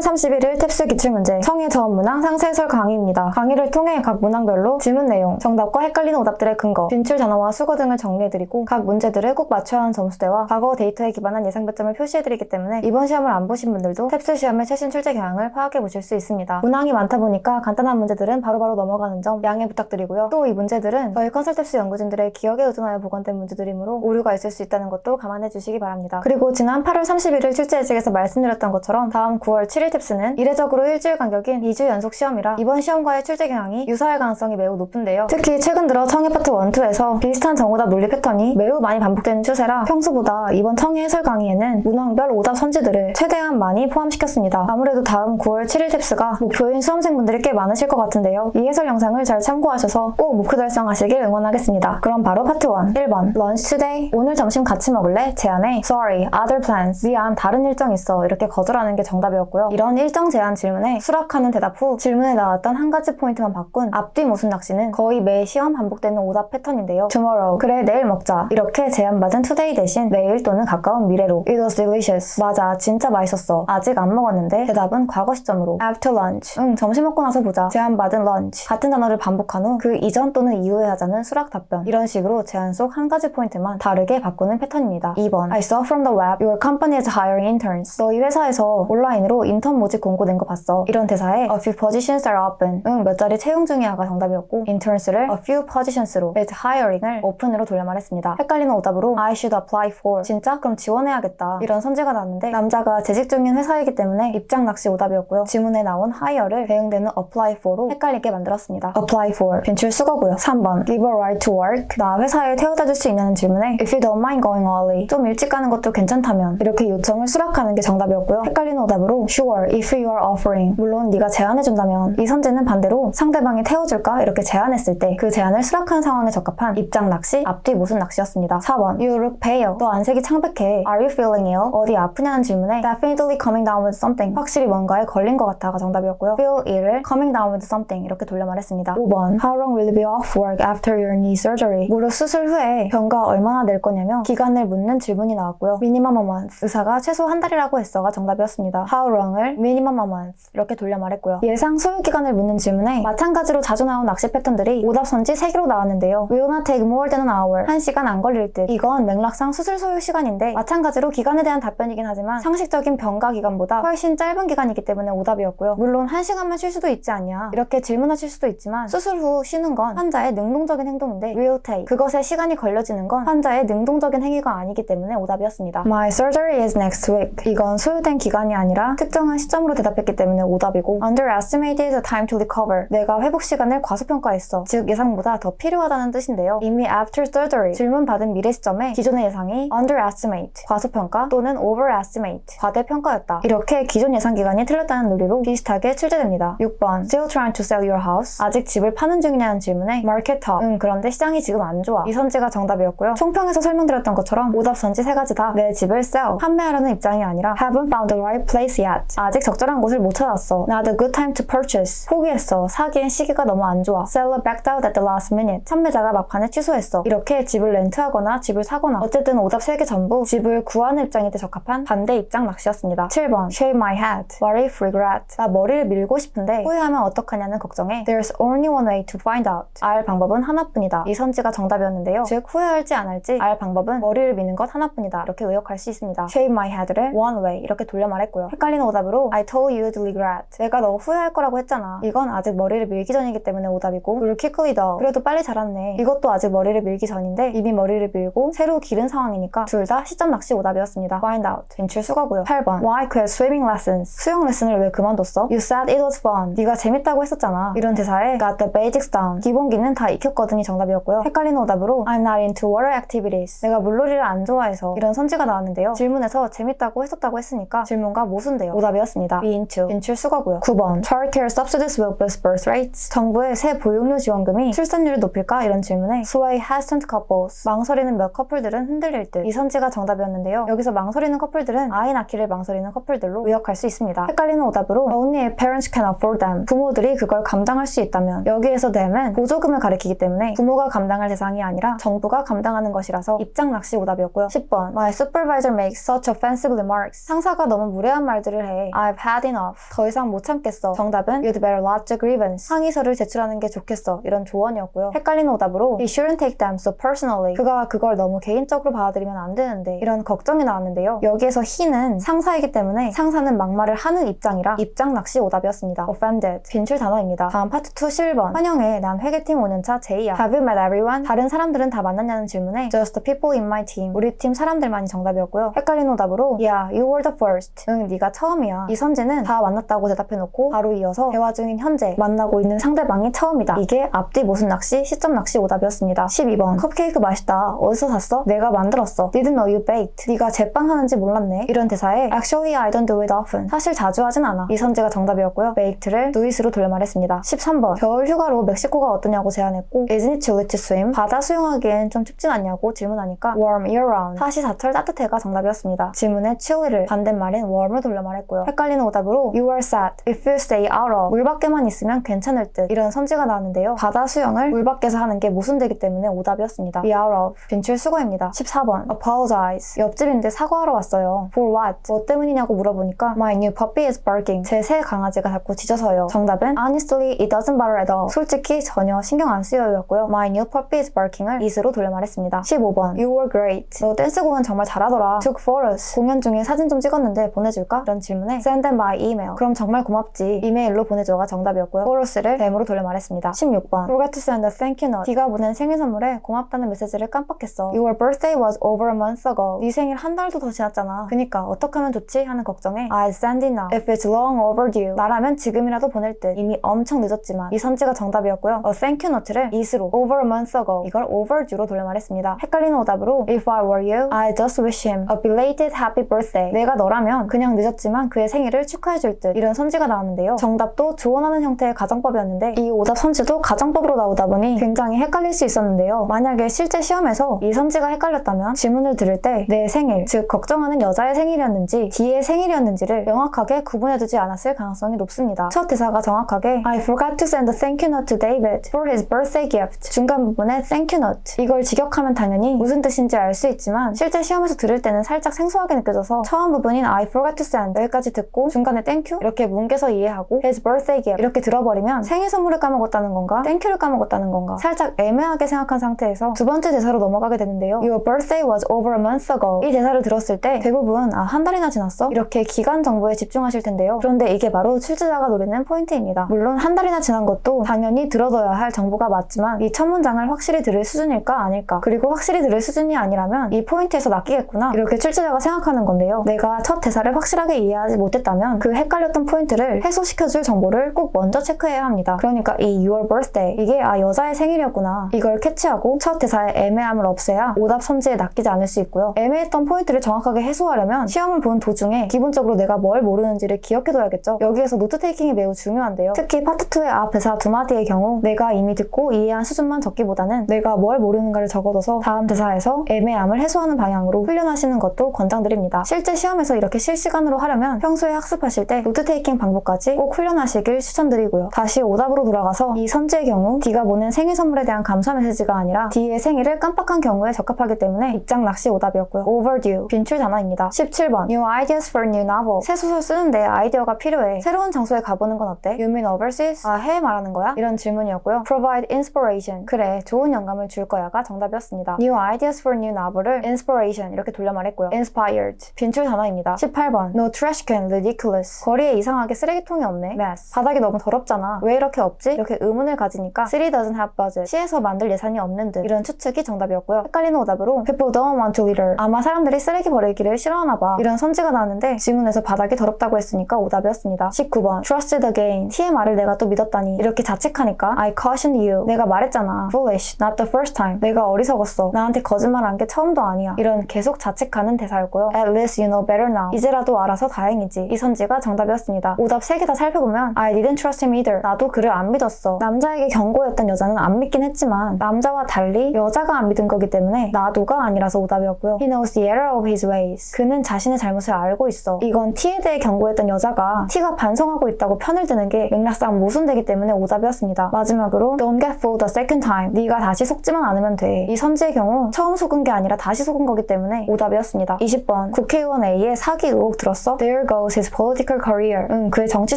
31일 탭스 기출문제 성의 저음 문항 상세해설 강의입니다. 강의를 통해 각 문항별로 질문 내용, 정답과 헷갈리는 오답들의 근거, 진출 단어와 수거 등을 정리해드리고 각 문제들을 꼭 맞춰야 하는 점수대와 과거 데이터에 기반한 예상 배점을 표시해드리기 때문에 이번 시험을 안 보신 분들도 탭스 시험의 최신 출제 경향을 파악해보실 수 있습니다. 문항이 많다 보니까 간단한 문제들은 바로바로 넘어가는 점 양해 부탁드리고요. 또 이 문제들은 저희 컨설탭스 연구진들의 기억에 의존하여 보관된 문제들이므로 오류가 있을 수 있다는 것도 감안해 주시기 바랍니다. 그리고 지난 8월 31일 출제 예측에서 말씀드렸던 것처럼 다음 9월 7일 탭스는 이례적으로 일주일 간격인 2주 연속 시험이라 이번 시험과의 출제 경향이 유사할 가능성이 매우 높은데요. 특히 최근 들어 청해 파트 1, 2에서 비슷한 정오답 논리 패턴이 매우 많이 반복되는 추세라 평소보다 이번 청해 해설 강의에는 문항별 오답 선지들을 최대한 많이 포함시켰습니다. 아무래도 다음 9월 7일 탭스가 목표인 수험생분들이 꽤 많으실 것 같은데요. 이 해설 영상을 잘 참고하셔서 꼭 목표 달성하시길 응원하겠습니다. 그럼 바로 파트 1. 1번 Lunch today? 오늘 점심 같이 먹을래? 제안에 Sorry, other plans. 미안, 다른 일정 있어. 이렇게 거절하는 게 정답이었고요. 이런 일정 제한 질문에 수락하는 대답 후 질문에 나왔던 한 가지 포인트만 바꾼 앞뒤 모순 낚시는 거의 매 시험 반복되는 오답 패턴인데요. Tomorrow. 그래, 내일 먹자. 이렇게 제안받은 today 대신 내일 또는 가까운 미래로 It was delicious. 맞아, 진짜 맛있었어. 아직 안 먹었는데 대답은 과거 시점으로 After lunch. 점심 먹고 나서 보자. 제안받은 lunch. 같은 단어를 반복한 후 그 이전 또는 이후에 하자는 수락 답변. 이런 식으로 제안 속 한 가지 포인트만 다르게 바꾸는 패턴입니다. 2번 I saw from the web your company is hiring interns. 너희 회사에서 온라인으로 인턴 모집 공고 낸 거 봤어. 이런 대사에 A few positions are open. 몇 자리 채용 중이야가 정답이었고 interns를 A few positions로 is hiring을 open으로 돌려 말했습니다. 헷갈리는 오답으로 I should apply for. 진짜? 그럼 지원해야겠다. 이런 선지가 나왔는데 남자가 재직 중인 회사이기 때문에 입장 낚시 오답이었고요. 지문에 나온 hire를 대응되는 apply for로 헷갈리게 만들었습니다. apply for. 빈출 수거고요. 3번 give a right to work. 나 회사에 태워다 줄 수 있냐는 질문에 if you don't mind going early. 좀 일찍 가는 것도 괜찮다면. 이렇게 요청을 수락하는 게 정답이었고요. 헷갈리는 오답으로 sure if you are offering. 물론 네가 제안해준다면. 이 선지는 반대로 상대방이 태워줄까? 이렇게 제안했을 때 그 제안을 수락하는 상황에 적합한 입장 낚시, 앞뒤 모순 낚시였습니다. 4번 you look pale. 너 안색이 창백해. Are you feeling ill? 어디 아프냐는 질문에 definitely coming down with something. 확실히 뭔가에 걸린 것 같아가 정답이었고요. feel ill을 coming down with something 이렇게 돌려 말했습니다. 5번 how long will you be off work after your knee surgery? 무릎 수술 후에 병가 얼마나 낼 거냐며 기간을 묻는 질문이 나왔고요. minimum a month. 의사가 최소 한 달이라고 했어가 정답이었습니다. how long을 minimum a month 이렇게 돌려 말했고요. 예상 소요 기간을 묻는 질문에 마찬가지로 자주 나온 낚시 패턴들이 오답 선지 3개로 나왔는데요. will not take more than an hour. 1시간 안 걸릴 듯. 이건 맥락상 수술 소요 시간인데 마찬가지로 기간에 대한 답변이긴 하지만 상식적인 병가 기간보다 훨씬 짧은 기간이기 때문에 오답이었고요. 물론 1시간만 쉴 수도 있지 않냐 이렇게 질문하실 수도 있지만 수술 후 쉬는 건 환자의 능동적인 행동인데 will take. 그것에 시간이 걸려지는 건 환자의 능동적인 행위가 아니기 때문에 오답이었습니다. My surgery is next week. 이건 소요된 기간이 아니라 특정한 시점으로 대답했기 때문에 오답이고 underestimated the time to recover. 내가 회복 시간을 과소평가했어. 즉 예상보다 더 필요하다는 뜻인데요. 이미 after surgery 질문 받은 미래 시점에 기존의 예상이 underestimate 과소평가 또는 overestimate 과대평가였다. 이렇게 기존 예상 기간이 틀렸다는 논리로 비슷하게 출제됩니다. 6번 Still trying to sell your house? 아직 집을 파는 중이냐는 질문에 market top. 그런데 시장이 지금 안 좋아. 이 선지가 정답이었고요. 총평에서 설명드렸던 것처럼 오답 선지 3가지 다 내 집을 sell 판매하려는 입장이 아니라 haven't found the right place yet. 아직 적절한 곳을 못 찾았어. Not a good time to purchase. 포기했어. 사기엔 시기가 너무 안 좋아. Seller backed out at the last minute. 판매자가 막판에 취소했어. 이렇게 집을 렌트하거나 집을 사거나 어쨌든 오답 3개 전부 집을 구하는 입장에 대 적합한 반대 입장 낚시였습니다. 7번 Shave my head. What if regret? 나 머리를 밀고 싶은데 후회하면 어떡하냐는 걱정에 There's only one way to find out. 알 방법은 하나뿐이다. 이 선지가 정답이었는데요. 즉 후회할지 안 할지 알 방법은 머리를 미는 것 하나뿐이다. 이렇게 의역할 수 있습니다. Shave my head를 one way 이렇게 돌려 말했고요. 헷갈리는 오답으로 I told you to regret. 내가 너 후회할 거라고 했잖아. 이건 아직 머리를 밀기 전이기 때문에 오답이고 You're quickly though. 그래도 빨리 자랐네. 이것도 아직 머리를 밀기 전인데 이미 머리를 밀고 새로 기른 상황이니까 둘 다 시점 낚시 오답이었습니다. Find out. 진출 수거고요. 8번 Why quit swimming lessons? 수영 레슨을 왜 그만뒀어? You said it was fun. 네가 재밌다고 했었잖아. 이런 대사에 Got the basics down. 기본기는 다 익혔거든이 정답이었고요. 헷갈리는 오답으로 I'm not into water activities. 내가 물놀이를 안 좋아해서 이런 선지가 나왔는데요. 질문에서 재밌다고 했었다고 했으니까 질문과 모순돼요. 오답이었습니다. Be into. 진출 수거고요. 9번 Childcare subsidies will boost birth rates. 정부의 새 보육료 지원금이 출산율을 높일까? 이런 질문에 Sway hesitant couples. 망설이는 몇 커플들은 흔들릴 듯. 이 선지가 정답이었는데요. 여기서 망설이는 커플들은 아이 낳기를 망설이는 커플들로 의역할 수 있습니다. 헷갈리는 오답으로 Only if parents can afford them. 부모들이 그걸 감당할 수 있다면 여기에서 them은 보조금을 가리키기 때문에 부모가 감당할 대상이 아니라 정부가 감당하는 것이라서 입장 낚시 오답이었고요. 10번 My supervisor makes such offensive remarks. 상사가 너무 무례한 말들을 해. I've had enough. 더 이상 못 참겠어. 정답은 You'd better lodge a grievance. 항의서를 제출하는 게 좋겠어. 이런 조언이었고요. 헷갈리는 오답으로 You shouldn't take them so personally. 그가 그걸 너무 개인적으로 받아들이면 안 되는데 이런 걱정이 나왔는데요. 여기에서 he는 상사이기 때문에 상사는 막말을 하는 입장이라 입장 낚시 오답이었습니다. offended. 빈출 단어입니다. 다음 파트 2 11번. 환영해. 난 회계팀 5년차 제이야. Have you met everyone? 다른 사람들은 다 만났냐는 질문에 Just the people in my team. 우리 팀 사람들만이 정답이었고요. 헷갈리는 오답으로 Yeah, you were the first. 응, 네가 처음이야. 이 선지는 다 만났다고 대답해놓고 바로 이어서 대화 중인 현재 만나고 있는 상대방이 처음이다. 이게 앞뒤 모순 낚시, 시점 낚시 오답이었습니다. 12번. 컵케이크 맛있다. 어디서 샀어? 내가 만들었어. Didn't know you baked. 네가 제빵 하는지 몰랐네. 이런 대사에 Actually, I don't do it often. 사실 자주 하진 않아. 이 선지가 정답이었고요. baked를 do it으로 돌려말했습니다. 13번. 겨울 휴가로 멕시코가 어떠냐고 제안했고 Isn't it chilly to swim? 바다 수영하기엔 좀 춥진 않냐고 질문하니까 warm year round. 사시사철 따뜻해가 정답이었습니다. 질문에 chilly를 반대말인 warm을 돌려말했고요. 헷갈리는 오답으로 You are sad if you stay out of. 물 밖에만 있으면 괜찮을 듯. 이런 선지가 나왔는데요. 바다 수영을 물 밖에서 하는 게 모순되기 때문에 오답이었습니다. be out of. 빈출 수거입니다. 14번. apologize. 옆집인데 사과하러 왔어요. for what? 뭐 때문이냐고 물어보니까 My new puppy is barking. 제 새 강아지가 자꾸 짖어서요. 정답은 Honestly, it doesn't bother at all. 솔직히 전혀 신경 안 쓰여요 였고요. My new puppy is barking을 it으로 돌려말했습니다. 15번. You were great. 너 댄스 공연 정말 잘하더라. Took photos. 공연 중에 사진 좀 찍었는데 보내줄까? 이런 질문에 Send them by email. 그럼 정말 고맙지. 이메일로 보내줘가 정답이었고요. photos를 them으로 돌려말했습니다. 16번. Forgot to send a thank you note. 네가 보낸 생일 선물에 고맙다는 메시지를 깜빡했어. Your birthday was over a month ago. 네 생일 한 달도 더 지났잖아. 그니까 어떻게 하면 좋지? 하는 걱정에 I'll send it now. If it's long overdue. 나라면 지금이라도 보낼 듯. 이미 엄청 늦었지만 이 선지가 정답이었고요. A thank you note를 it으로 over a month ago. 이걸 overdue로 돌려말했습니다. 헷갈리는 오답으로 If I were you, I'd just wish him a belated happy birthday. 내가 너라면 그냥 늦었지만 그의 생일을 축하해줄 듯. 이런 선지가 나왔는데요. 정답도 조언하는 형태의 가정법이었는데 이 오답 선지도 가정법으로 나오다 보니 굉장히 헷갈릴 수 있었는데요. 만약에 실제 시험에서 이 선지가 헷갈렸다면 질문을 들을 때 내 생일, 즉 걱정하는 여자의 생일이었는지 D의 생일이었는지를 명확하게 구분해두지 않았을 가능성이 높습니다. 첫 대사가 정확하게 I forgot to send a thank you note to David for his birthday gift. 중간 부분에 thank you note. 이걸 직역하면 당연히 무슨 뜻인지 알 수 있지만 실제 시험에서 들을 때는 살짝 생소하게 느껴져서 처음 부분인 I forgot to send 여기까지 듣고 중간에 thank you 이렇게 뭉개서 이해하고 his birthday gift 이렇게 들어버리면 생일 선물을 까먹었다는 건가 thank you를 까먹었다는 건가 살짝 애매하게 생각한 상태에서 두 번째 대사로 넘어가게 되는데요. Your birthday was over a month ago. 이 대사를 들었을 때 대부분 한 달이나 지났어? 이렇게 기간 정보에 집중하실 텐데요. 그런데 이게 바로 출제자가 노리는 포인트입니다. 물론 한 달이나 지난 것도 당연히 들어둬야 할 정보가 맞지만 이 첫 문장을 확실히 들을 수준일까 아닐까 그리고 확실히 들을 수준이 아니라면 이 포인트에서 낚이겠구나 이렇게 출제자가 생각하는 건데요. 내가 첫 대사를 확실하게 이해하지 못했다면 그 헷갈렸던 포인트를 해소시켜줄 정보를 꼭 먼저 체크해야 합니다. 그러니까 이 your birthday 이게 여자의 생일이었구나 이걸 캐치하고 첫 대사의 애매함을 없애야 오답 선지에 낚이지 않을 수 있고요. 애매했던 포인트를 정확하게 해소하려면 시험을 보는 도중에 기본적으로 내가 뭘 모르는지를 기억해둬야겠죠. 여기에서 노트 테이킹이 매우 중요한데요. 특히 파트 2의 앞 대사 두 마디의 경우 내가 이미 듣고 이해한 수준만 적기보다는 내가 뭘 모르는가를 적어둬서 다음 대사에서 애매함을 해소하는 방향으로 훈련하시는 것도 권장드립니다. 실제 시험에서 이렇게 실시간으로 하려면 평소에 학습하실 때 노트 테이킹 방법까지 꼭 훈련하시길 추천드리고요. 다시 오답으로 돌아가서 이 선지의 경우 D가 보낸 생일 선물에 대한 감사 메시지가 아니라 D의 생일을 깜빡한 경우에 적합하기 때문에 입장 낚시 오답이었고요. overdue 빈출 단어입니다. 17번 New ideas for new novel. 새 소설 쓰는데 아이디어가 필요해. 새로운 장소에 가보는 건 어때? You mean overseas? 해외 말하는 거야? 이런 질문이었고요. Provide inspiration. 그래, 좋은 영감을 줄 거야가 정답이었습니다. New ideas for new novel을 inspiration 이렇게 돌려 말했고요. inspired 빈출 단어입니다. 18번 No trash can, ridiculous. 거리에 이상하게 쓰레기통이 없네. mess. 바닥이 너무 더럽잖아. 왜 이렇게 없지? 이렇게 의문을 가지니까 city doesn't have budget. 시에서 만들 예산이 없는 듯. 이런 추측이 정답이었고요. 헷갈리는 오답으로 People don't want to litter. 아마 사람들이 쓰레기 버리기를 싫어하나 봐. 이런 선지가 나왔는데 지문에서 바닥이 더럽다고 했으니까 오답이었습니다. 19번 Trusted again. T의 말을 내가 또 믿었다니. 이렇게 자책하니까 I cautioned you. 내가 말했잖아. Foolish, not the first time. 내가 어리석었어. 나한테 거짓말한 게 처음도 아니야. 이런 계속 자책하는 대사였고요. At least you know better now. 이제라도 알아서 다행이지. 이 선지가 정답이었습니다. 오답 3개 다 살펴보면 I didn't trust him either. 나도 그를 안 믿었어. 남자에게 경고했던 여자는 안 믿긴 했지만 남자와 달리 여자가 안 믿은 거기 때문에 나도가 아니라서 오답이었고요. He knows the error of his ways. 그는 자신의 잘못을 알고 있어. 이건 T에 대해 경고했던 여자가 T가 반성하고 있다고 편을 드는 게 맥락상 모순되기 때문에 오답이었습니다. 마지막으로 Don't get fooled a second time. 네가 다시 속지만 않으면 돼. 이 선지의 경우 처음 속은 게 아니라 다시 속은 거기 때문에 오답이었습니다. 20번 국회의원 A의 사기 의혹 들었어? There goes his political career? 그의 정치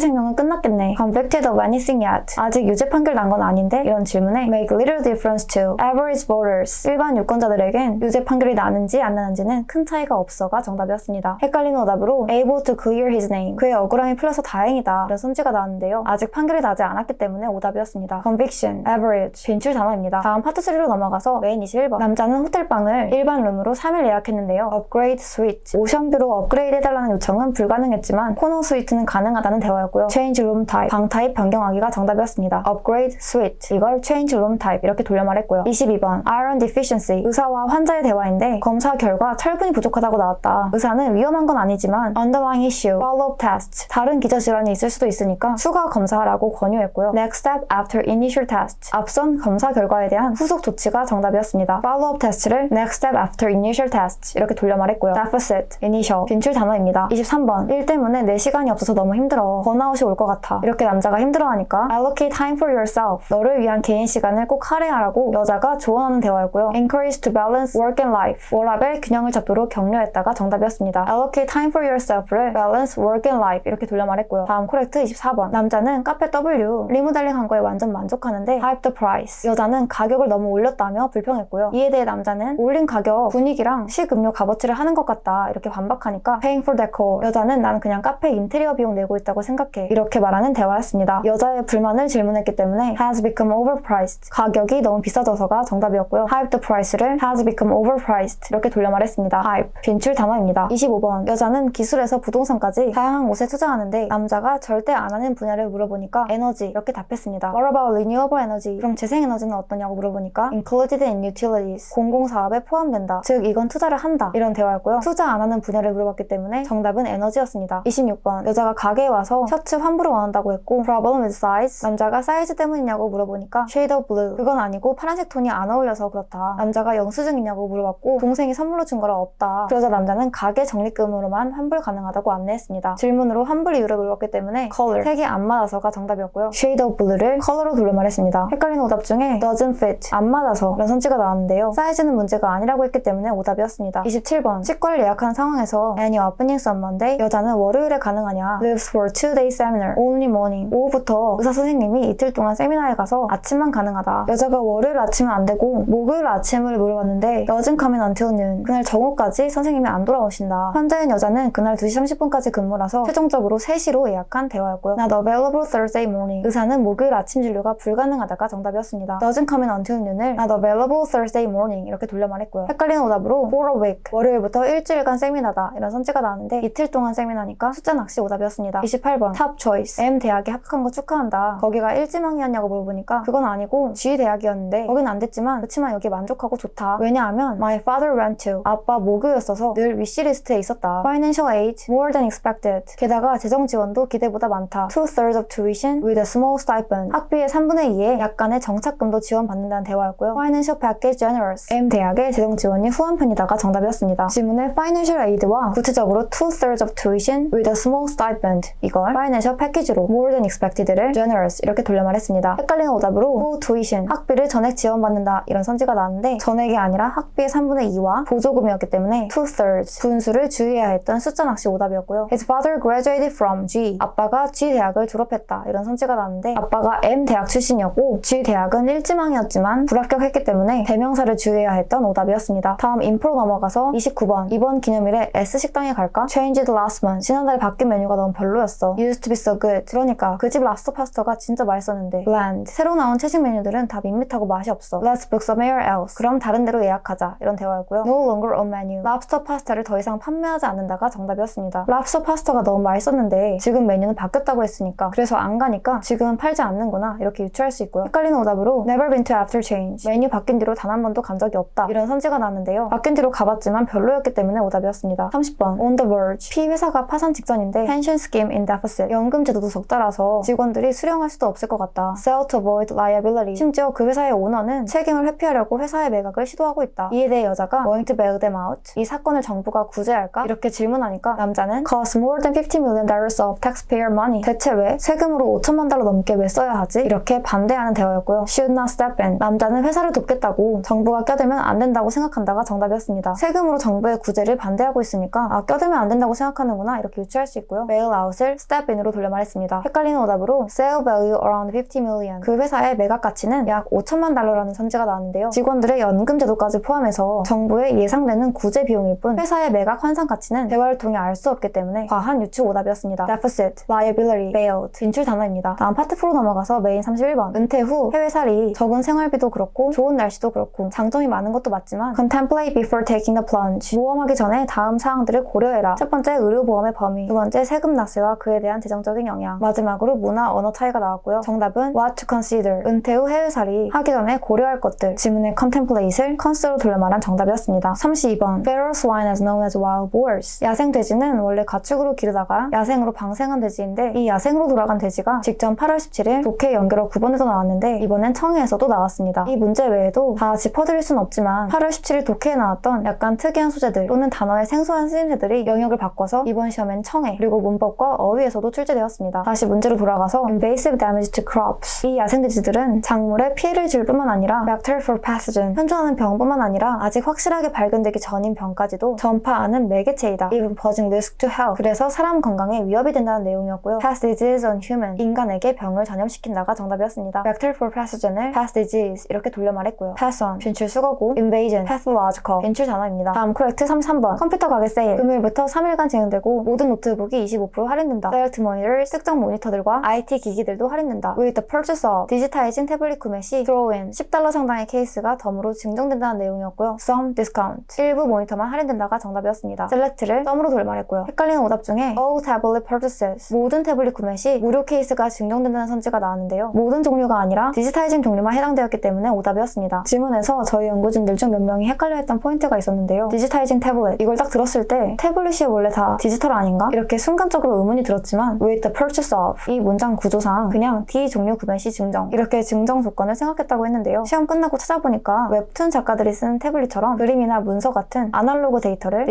생명은 끝났겠네. Convicted of anything yet? 아직 유죄 판결 난 건 아닌데? 이런 질문에 make little difference to average voters. 일반 유권자들에겐 유죄 판결이 나는지 안 나는지는 큰 차이가 없어가 정답이었습니다. 헷갈리는 오답으로 able to clear his name. 그의 억울함이 풀려서 다행이다. 이런 선지가 나왔는데요. 아직 판결이 나지 않았기 때문에 오답이었습니다. conviction, average, 진출 단어입니다. 다음 파트 3로 넘어가서 메인 21번. 남자는 호텔방을 일반 룸으로 3일 예약했는데요. upgrade suite. 오션뷰로 업그레이드 해달라는 요청은 불가능했지만 코너 스위트는 가능하다는 대화였고요. change room type. 방 타입 변경하기가 정답이었습니다. upgrade suite. 이걸 change room type 이렇게 돌려 말했고요. 22번. iron deficiency. 의사와 환자의 대화인데 검사 결과 철분이 부족하다고 나왔다. 의사는 위험한 건 아니지만 underlying issue, follow-up test. 다른 기저질환이 있을 수도 있으니까 추가 검사하라고 권유했고요. next step after initial test. 앞선 검사 결과에 대한 후속 조치가 정답이었습니다. follow-up test를 next step after initial test 이렇게 돌려 말했고요. deficit, initial, 빈출 단어입니다. 23번. 일 때문에 내 시간이 없어서 너무 힘들어. 번아웃이 올 것 같아. 이렇게 남자가 힘들어하니까 allocate time for yourself. 너를 위한 개인 시간을 꼭 할애하라고 여자가 조언하는 대화였고요. encourage to balance work and life. 워라밸 균형을 잡도록 격려했다가 정답이었습니다. allocate time for yourself를 balance work and life 이렇게 돌려 말했고요. 다음 코렉트 24번. 남자는 카페 W 리모델링한 거에 완전 만족하는데 hype the price. 여자는 가격을 너무 올렸다며 불평했고요. 이에 대해 남자는 올린 가격 분위기랑 식음료 값어치를 하는 것 같다 이렇게 반박하니까 paying for decor. 여자는 난 그냥 카페 인테리어 비용 내고 있다고 생각해 이렇게 말하는 대화였습니다. 여자의 불만을 질문했기 때문에 has become overpriced. 가격이 너무 비싸져서가 정답이었고요. hype the price를 has become overpriced 이렇게 돌려 말했습니다. hype, 빈출 단어입니다. 25번. 여자는 기술에서 부동산까지 다양한 곳에 투자하는데 남자가 절대 안 하는 분야를 물어보니까 에너지 이렇게 답했습니다. What about renewable energy? 그럼 재생에너지는 어떠냐고 물어보니까 included in utilities. 공공사업에 포함된다. 즉 이건 투자를 한다. 이런 대화였고요. 투자 안 하는 분야를 물어봤기 때문에 정답은 에너지였습니다. 26번. 여자가 가게에 와서 셔츠 환불을 원한다고 했고 problem with size. 남자가 사이즈 때문이냐고 물어보니까 shade of blue. 그건 아니고 파란색 톤이 안 어울려서 그렇다. 남자가 영수증이냐고 물어봤고 동생이 선물로 준 거라 없다. 그러자 남자는 가게 적립금으로만 환불 가능하다고 안내했습니다. 질문으로 환불 이유를 물었기 때문에 color. 색이 안 맞아서가 정답이었고요. shade of blue를 color로 돌려 말했습니다. 헷갈리는 오답 중에 doesn't fit. 안 맞아서 이런 선지가 나왔는데요. 사이즈는 문제가 아니라고 했기 때문에 오답이었습니다. 27번. 치과를 예약한 상황에서 and your openings on Monday. 여자는 월요일에 가능하냐. lives for 2-day seminar. only morning. 오후부터 의사 선생님이 이틀 동안 세미나에 가서 아침만 가능하다. 여자가 월요일 아침은 안 되고 목요일 아침을 물어봤는데 doesn't come in until noon. 그날 정오까지 선생님이 안 돌아오신다. 환자인 여자는 그날 2시 30분까지 근무라서 최종적으로 3시로 예약한 대화였고요. Not available Thursday morning. 의사는 목요일 아침 진료가 불가능하다가 정답이었습니다. doesn't come in until noon을 not available Thursday morning 이렇게 돌려 말했고요. 헷갈리는 오답으로 for a week. 월요일부터 일주일간 세미나다. 이런 선지가 나왔는데 이틀 동안 세미나니까 숫자 낚시 오답이었습니다. 28번. top choice. M 대학에 합격한 거 축하한다. 거기가 일지망이었냐고 물어보니까 그건 아니고 G 대학이었는데 거긴 안 됐지만 그치만 여기 만족하고 좋다. 왜냐하면 my father went to. 아빠 모교였어서 늘 위시리스트에 있었다. financial aid more than expected. 게다가 재정 지원도 기대보다 많다. 2/3 of tuition with a small stipend. 학비의 3분의 2에 약간의 정착금도 지원받는다는 대화였고요. financial package generous. M 대학의 재정 지원이 후한편이다가 정답이었습니다. 질문에 financial aid와 구체적으로 2/3 of tuition with a small stipend. 이걸 financial package로 more than expected를 generous 이렇게 돌려 말했습니다. 헷갈리는 오답으로 full tuition. 학비를 전액 지원받는다. 이런 선지가 나왔는데 전액이 아니라 학비의 3분의 2와 보조금이었기 때문에 2/3 분수를 주의해야 했던 숫자 낚시 오답이었고요. His father graduated from G. 아빠가 G 대학을 졸업했다. 이런 선지가 나왔는데 아빠가 M 대학 출신이었고 G 대학은 일지망이었지만 불합격했기 때문에 대명사를 주의해야 했던 오답이었습니다. 다음 인포로 넘어가서 29번. 이번 기념일에 S식당에 갈까? Changed last month. 지난달 바뀐 메뉴가 너무 별로였어. Used to be so good. 그러니까 그 집 랍스터 파스타가 진짜 맛있었는데 bland. 새로 나온 채식 메뉴들은 다 밋밋하고 맛이 없어. Let's book somewhere else. 그럼 다른 데로 예약하자. 이런 대화였고요. No longer on menu. 랍스터 파스타를 더 이상 판매하지 않는다가 정답이었습니다. 랍스터 파스타가 너무 맛있었는데 지금 메뉴는 바뀌었다고 했으니까 그래서 안 가니까 지금은 팔지 않는구나 이렇게 유추할 수 있고요. 헷갈리는 오답으로 Never been to after change. 메뉴 바뀐 뒤로 단 한 번도 간 적이 없다. 이런 선지가 났는데요. 바뀐 뒤로 가봤지만 별로였기 때문에 오답이었습니다. 30번. On the verge. P 회사가 파산 직전인데 pension scheme in deficit. 연금 제도도 적자라서 직원들이 수령할 수도 없을 것 같다. Sell to avoid liability. 심지어 그 회사의 오너는 책임을 회피하려고 회사의 매각을 시도하고 있다. 이에 대해 여자가 going to bail them out. 이 사건을 정부가 구제할까? 이렇게 질문하니까 남자는 cost more than $50 million of taxpayer money. 대체 왜 세금으로 $5천만 넘게 왜 써야 하지? 이렇게 반대하는 대화였고요. Should not step in. 남자는 회사를 돕겠다고 정부가 껴들면 안 된다고 생각한다가 정답이었습니다. 세금으로 정부의 구제를 반대하고 있으니까 껴들면 안 된다고 생각하는구나 나오나 이렇게 유추할 수 있고요. bail out을 step in으로 돌려 말했습니다. 헷갈리는 오답으로 sale value around 50 million. 그 회사의 매각 가치는 약 5천만 달러라는 선지가 나왔는데요. 직원들의 연금 제도까지 포함해서 정부의 예상되는 구제 비용일 뿐 회사의 매각 환산 가치는 대화를 통해 알 수 없기 때문에 과한 유추 오답이었습니다. deficit, liability, bailed. 진출 단어입니다. 다음 파트 4로 넘어가서 메인 31번. 은퇴 후 해외살이 적은 생활비도 그렇고 좋은 날씨도 그렇고 장점이 많은 것도 맞지만 contemplate before taking the plunge. 모험하기 전에 다음 사항들을 고려해라. 첫 번째, 의료보험의 범위. 두 번째, 세금 납세와 그에 대한 재정적인 영향. 마지막으로 문화, 언어 차이가 나왔고요. 정답은 what to consider. 은퇴 후 해외살이 하기 전에 고려할 것들. 지문의 contemplate을 consider로 돌려 말한 정답이었습니다. 32번. feral swine is known as wild boars. 야생 돼지는 원래 가축으로 기르다가 야생으로 방생한 돼지인데 이 야생으로 돌아간 돼지가 직전 8월 17일 독해 연결어 9번에도 나왔는데 이번엔 청해에서도 나왔습니다. 이 문제 외에도 다 짚어드릴 순 없지만 8월 17일 독해에 나왔던 약간 특이한 소재들 또는 단어의 생소한 쓰임새들이 영역을 바꿔서 이번 시험엔 청해 그리고 문법과 어휘에서도 출제되었습니다. 다시 문제로 돌아가서 invasive damage to crops. 이 야생돼지들은 작물에 피해를 줄 뿐만 아니라 vector for pathogen. 현존하는 병뿐만 아니라 아직 확실하게 발견되기 전인 병까지도 전파하는 매개체이다. even posing risk to health. 그래서 사람 건강에 위협이 된다는 내용이었고요. pass disease on human. 인간에게 병을 전염시킨다가 정답이었습니다. vector for pathogen을 pass disease 이렇게 돌려 말했고요. pass on. 진출 수거고 invasion. pathological. 진출 단어입니다. 다음 correct 33번. 컴퓨터 가게 세일. 금요일부터 3일간 진행되고 모든 노트북이 25% 할인된다. select monitors. 특정 모니터들과 IT 기기들도 할인된다. with the purchase of. 디지타이징 태블릿 구매 시 throw in. 10달러 상당의 케이스가 덤으로 증정된다는 내용이었고요. some discount. 일부 모니터만 할인된다가 정답이었습니다. select를 썸으로 돌려 말했고요. 헷갈리는 오답 중에 all tablet purchases. 모든 태블릿 구매 시 무료 케이스가 증정된다는 선지가 나왔는데요. 모든 종류가 아니라 디지타이징 종류만 해당되었기 때문에 오답이었습니다. 질문에서 저희 연구진들 중 몇 명이 헷갈려했던 포인트가 있었는데요. 디지타이징 태블릿. 이걸 딱 들었을 때 태블릿이 원래 다 디지털 아닌가? 이렇게 순간적으로 의문이 들었지만 with the purchase of. 이 문장 구조상 그냥 D 종류 구매 시 증정. 이렇게 증정 조건을 생각했다고 했는데요. 시험 끝나고 찾아보니까 웹툰 작가들이 쓰는 태블릿처럼 그림이나 문서 같은 아날로그 데이터를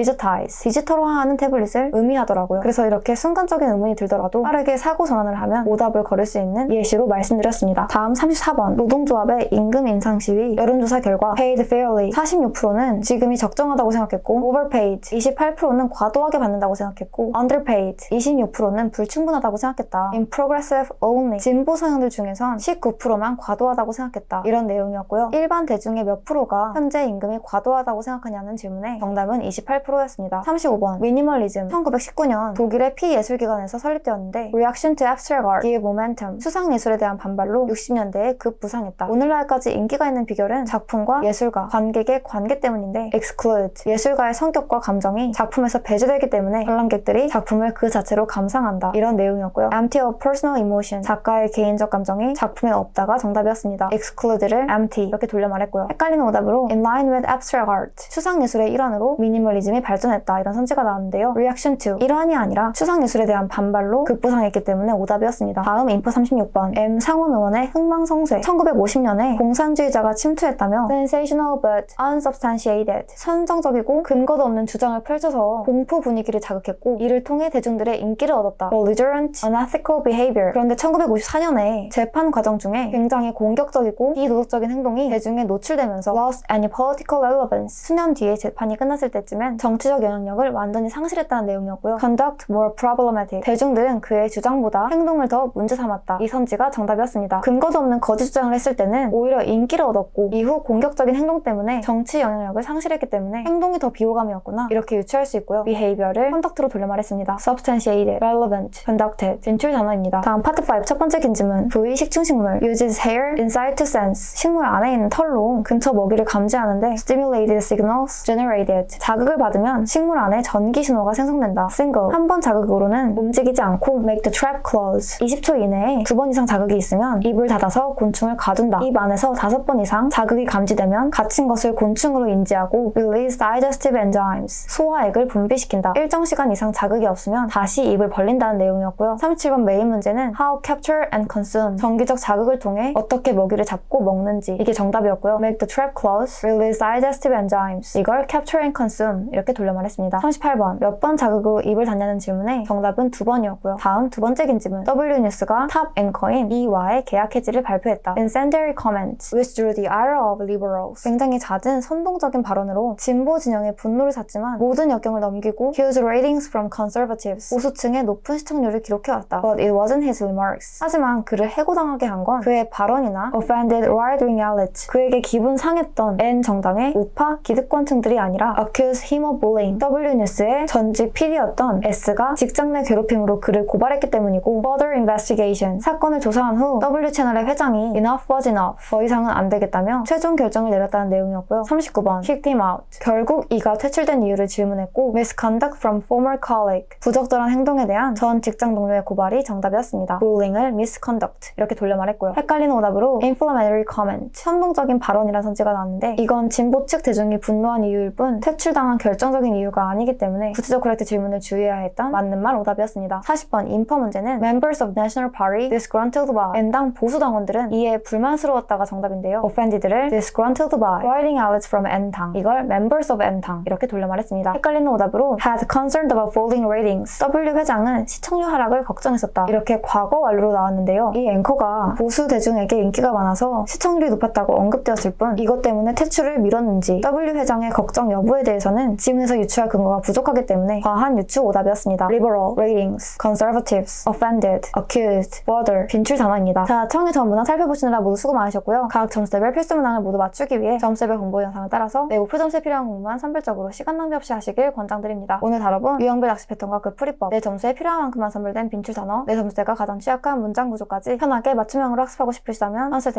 디지털화하는 태블릿을 의미하더라고요. 그래서 이렇게 순간적인 의문이 들더라도 빠르게 사고 전환을 하면 오답을 걸을 수 있는 예시로 말씀드렸습니다. 다음 34번. 노동조합의 임금 인상 시위 여론조사 결과 paid fairly 46%는 지금이 적정하다고 생각했고 overpaid 28%는 과도하게 받는다고 생각했고 underpaid 26%는 불충분하다고 생각했다. in progressive only 진보 성향들 중에선 19%만 과도하다고 생각했다. 이런 내용이었고요. 일반 대중의 몇 프로가 현재 임금이 과도하다고 생각하냐는 질문에 정답은 28%였습니다. 35번. 미니멀리즘 1919년 독일의 피예술기관에서 설립되었는데 reaction to abstract art, 기의 momentum 수상예술에 대한 반발로 60년대에 급부상했다. 오늘날까지 인기가 있는 비결은 작품과 예술가, 관객의 관계 때문인데 exclude 예술가의 성격과 감정이 작품에서 배제되기 때문에 관람객들이 작품을 그 자체로 감상한다. 이런 내용이었고요. empty of personal emotion 작가의 개인적 감정이 작품에 없다가 정답이었습니다. exclude를 empty 이렇게 돌려 말했고요. 헷갈리는 오답으로 in line with abstract art 추상예술의 일환으로 미니멀리즘이 발전했다. 이런 선지가 나왔는데요. reaction to 일환이 아니라 추상예술에 대한 반발로 급부상했기 때문에 오답이었습니다. 다음 인포 36번. M 상원 의원의 흥망성쇠 1950년에 공산주의자가 침투했다며 sensational but unsubstantiated 선정적이고 근거도 없는 주장을 펼쳐서 공포 분위기를 자극했고 이를 통해 대중들의 인기를 얻었다. belligerent, unethical behavior. 그런데 1954년에 재판 과정 중에 굉장히 공격적이고 비도덕적인 행동이 대중에 노출되면서 lost any political relevance. 수년 뒤에 재판이 끝났을 때쯤엔 정치적 영향력을 완전히 상실했다는 내용이었고요. conduct more problematic. 대중들은 그의 주장보다 행동을 더 문제 삼았다. 이 선지가 정답이었습니다. 근거도 없는 거짓 주장을 했을 때는 오히려 인기를 얻었고 이후 공격적인 행동 때문에 정치 영향력을 상실했기 때문에 행동이 더 비호감이었구나. 이렇게 유추할 수 있고요. behavior를 conduct로 돌려 말했습니다. substantiated, relevant, conducted. 진출 단어입니다. 다음 파트 5 첫 번째 긴지문. 부위 식충식물 uses hair inside to sense. 식물 안에 있는 털로 근처 먹이를 감지하는데 stimulated signals generated. 자극을 받으면 식물 안에 전기 신호가 생성된다. single. 한 번 자극으로는 움직이지 않고 make the trap close. 20초 이내에 2번 이상 자극이 있으면 입을 닫아서 곤충을 가둔다. 입 안에서 5번 이상 자극이 감지되면 갇힌 것을 곤충으로 인지하고 release digestive enzymes. 소화액을 분비시킨다. 일정 시간 이상 자극이 없으면 다시 입을 벌린다는 내용이었고요. 37번 메인 문제는 how capture and consume. 정기적 자극을 통해 어떻게 먹이를 잡고 먹는지. 이게 정답이었고요. make the trap close, release digestive enzymes. 이걸 capture and consume 이렇게 돌려 말했습니다. 38번 몇 번 자극으로 입을 닫냐는 질문에 정답은 2번이었고요. 다음 두 번째 긴지문. W뉴스가 탑 앵커인 이와의 계약 해지를 발표했다. Incendiary comments withdrew the ire of liberals. 굉장히 잦은 선동적인 발언으로 진보 진영의 분노를 샀지만 모든 역경을 넘기고 huge ratings ratings from conservatives. 보수층의 높은 시청률을 기록해왔다. But it wasn't his remarks. 하지만 그를 해고당하게 한 건 그의 발언이나 offended right-wing elites. 그에게 기분 상했던 N 정당의 우파 기득권층들이 아니라 accused him of bullying. W뉴스의 전직 PD였던 S가 직장 내 괴롭힘으로 그를 고발했기 때문이고 further investigation. 사건을 조사한 후 W 채널의 회장이 enough was enough. 더 이상은 안 되겠다며 최종 결정을 내렸다는 내용이었고요. 39번 kicked him out. 결국 이가 퇴출된 이유를 질문했고 misconduct from former colleague. 부적절한 행동에 대한 전 직장 동료의 고발이 정답이었습니다. bullying을 misconduct 이렇게 돌려 말했고요. 헷갈리는 오답으로 inflammatory comment. 선동적인 발언이란 선지가 나왔는데 이건 진보 측 대중이 분노한 이유일 뿐 퇴출당한 결정적인 이유가 아니기 때문에 구체적 correct 질문을 주의해야 했던 맞는 말 오답이었습니다. 40번 인퍼 문제는 members of National Party disgruntled by. N당 보수 당원들은 이에 불만스러웠다가 정답인데요. offended를 disgruntled by writing outlets from N당. 이걸 members of N당 이렇게 돌려 말했습니다. 헷갈리는 오답으로 had concerned about falling ratings. W 회장은 시청률 하락을 걱정했었다. 이렇게 과거 완료로 나왔는데요. 이 앵커가 보수 대중에게 인기가 많아서 시청률이 높았다고 언급되었을 뿐 이것 때문에 퇴출을 미뤘는지 W 회장의 걱정 여부에 대해서는 지문에서 유추할 근거가 부족하기 때문에 과한 유추 오답이었습니다. liberal, ratings, conservatives, offended, accused, further 빈출 단어입니다. 자, 청의 전 문항 살펴보시느라 모두 수고 많으셨고요. 각 점수별 필수 문항을 모두 맞추기 위해 점수별 공부 영상을 따라서 매우 표점수에 필요한 공부만 선별적으로 시간 낭비 없이 하시길 권장드립니다. 오늘 다뤄본 유형별 낚시 패턴과 그 풀이법, 내 점수에 필요한 만큼만 선별된 빈출 단어, 내 점수대가 가장 취약한 문장 구조까지 편하게 맞춤형으로 학습하고 싶으시다면 한셀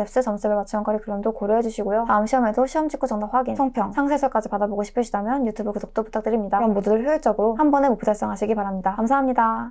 맞춤형 커리큘럼도 고려해주시고요. 다음 시험에도 시험 직후 정답 확인, 성평, 상세해설까지 받아보고 싶으시다면 유튜브 구독도 부탁드립니다. 그럼 모두들 효율적으로 한 번에 목표 달성하시기 바랍니다. 감사합니다.